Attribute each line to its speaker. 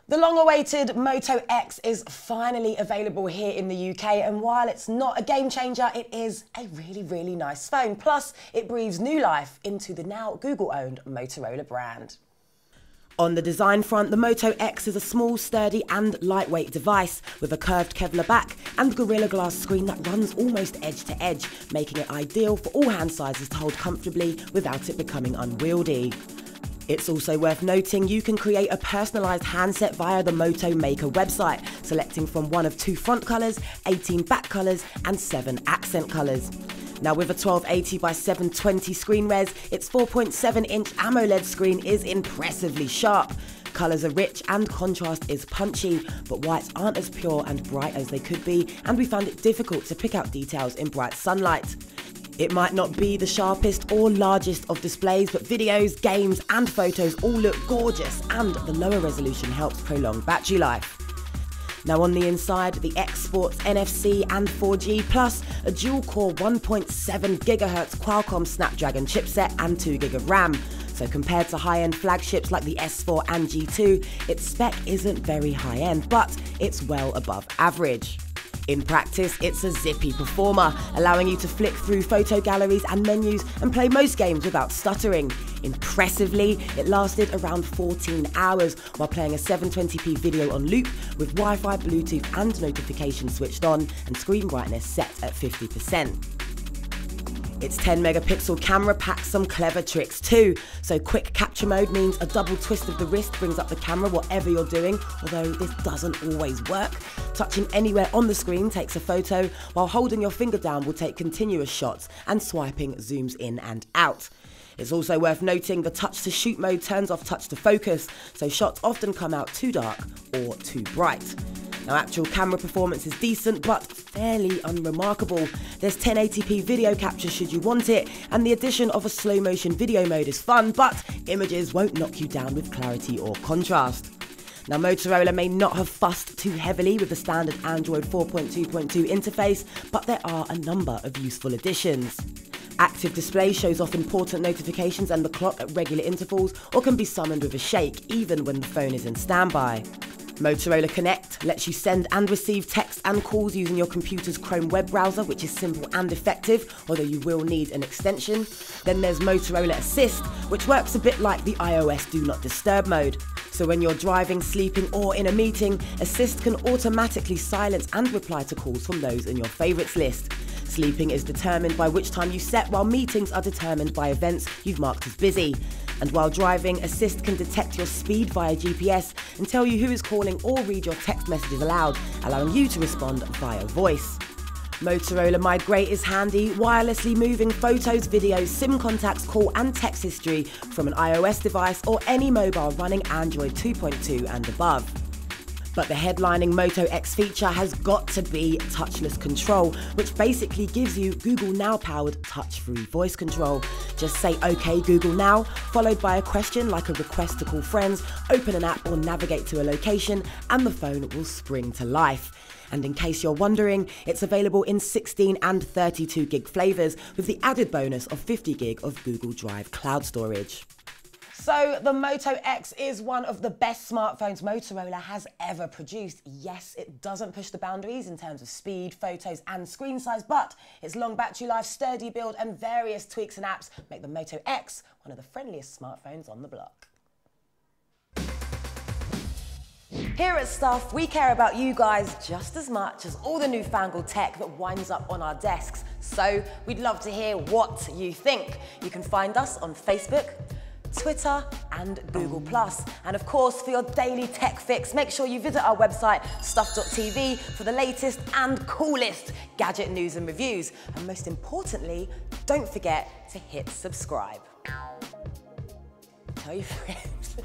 Speaker 1: The long-awaited Moto X is finally available here in the UK, and while it's not a game changer, it is a really nice phone. Plus, it breathes new life into the now Google-owned Motorola brand. On the design front, the Moto X is a small, sturdy and lightweight device with a curved Kevlar back and Gorilla Glass screen that runs almost edge to edge, making it ideal for all hand sizes to hold comfortably without it becoming unwieldy. It's also worth noting you can create a personalised handset via the Moto Maker website, selecting from one of 2 front colours, 18 back colours and 7 accent colours. Now with a 1280 by 720 screen res, its 4.7-inch AMOLED screen is impressively sharp. Colours are rich and contrast is punchy, but whites aren't as pure and bright as they could be, and we found it difficult to pick out details in bright sunlight. It might not be the sharpest or largest of displays, but videos, games and photos all look gorgeous, and the lower resolution helps prolong battery life. Now on the inside, the X sports NFC and 4G, plus a dual-core 1.7 GHz Qualcomm Snapdragon chipset and 2 GB of RAM. So compared to high-end flagships like the S4 and G2, its spec isn't very high-end, but it's well above average. In practice, it's a zippy performer, allowing you to flick through photo galleries and menus and play most games without stuttering. Impressively, it lasted around 14 hours while playing a 720p video on loop with Wi-Fi, Bluetooth and notifications switched on and screen brightness set at 50%. Its 10-megapixel camera packs some clever tricks too. So quick capture mode means a double twist of the wrist brings up the camera whatever you're doing, although this doesn't always work. Touching anywhere on the screen takes a photo, while holding your finger down will take continuous shots and swiping zooms in and out. It's also worth noting the touch to shoot mode turns off touch to focus, so shots often come out too dark or too bright. Now actual camera performance is decent but fairly unremarkable. There's 1080p video capture should you want it, and the addition of a slow motion video mode is fun, but images won't knock you down with clarity or contrast. Now Motorola may not have fussed too heavily with the standard Android 4.2.2 interface, but there are a number of useful additions. Active display shows off important notifications and the clock at regular intervals, or can be summoned with a shake even when the phone is in standby. Motorola Connect lets you send and receive text and calls using your computer's Chrome web browser, which is simple and effective, although you will need an extension. Then there's Motorola Assist, which works a bit like the iOS Do Not Disturb mode. So when you're driving, sleeping or in a meeting, Assist can automatically silence and reply to calls from those in your favourites list. Sleeping is determined by which time you set, while meetings are determined by events you've marked as busy. And while driving, Assist can detect your speed via GPS and tell you who is calling or read your text messages aloud, allowing you to respond via voice. Motorola Migrate is handy, wirelessly moving photos, videos, SIM contacts, call and text history from an iOS device or any mobile running Android 2.2 and above. But the headlining Moto X feature has got to be touchless control, which basically gives you Google Now powered touch-free voice control. Just say OK Google Now, followed by a question like a request to call friends, open an app or navigate to a location, and the phone will spring to life. And in case you're wondering, it's available in 16 and 32 gig flavours, with the added bonus of 50 gig of Google Drive cloud storage. So the Moto X is one of the best smartphones Motorola has ever produced. Yes, it doesn't push the boundaries in terms of speed, photos and screen size, but its long battery life, sturdy build and various tweaks and apps make the Moto X one of the friendliest smartphones on the block. Here at Stuff, we care about you guys just as much as all the newfangled tech that winds up on our desks. So we'd love to hear what you think. You can find us on Facebook, Twitter and Google+. And of course, for your daily tech fix, make sure you visit our website, stuff.tv, for the latest and coolest gadget news and reviews. And most importantly, don't forget to hit subscribe. Tell your friends.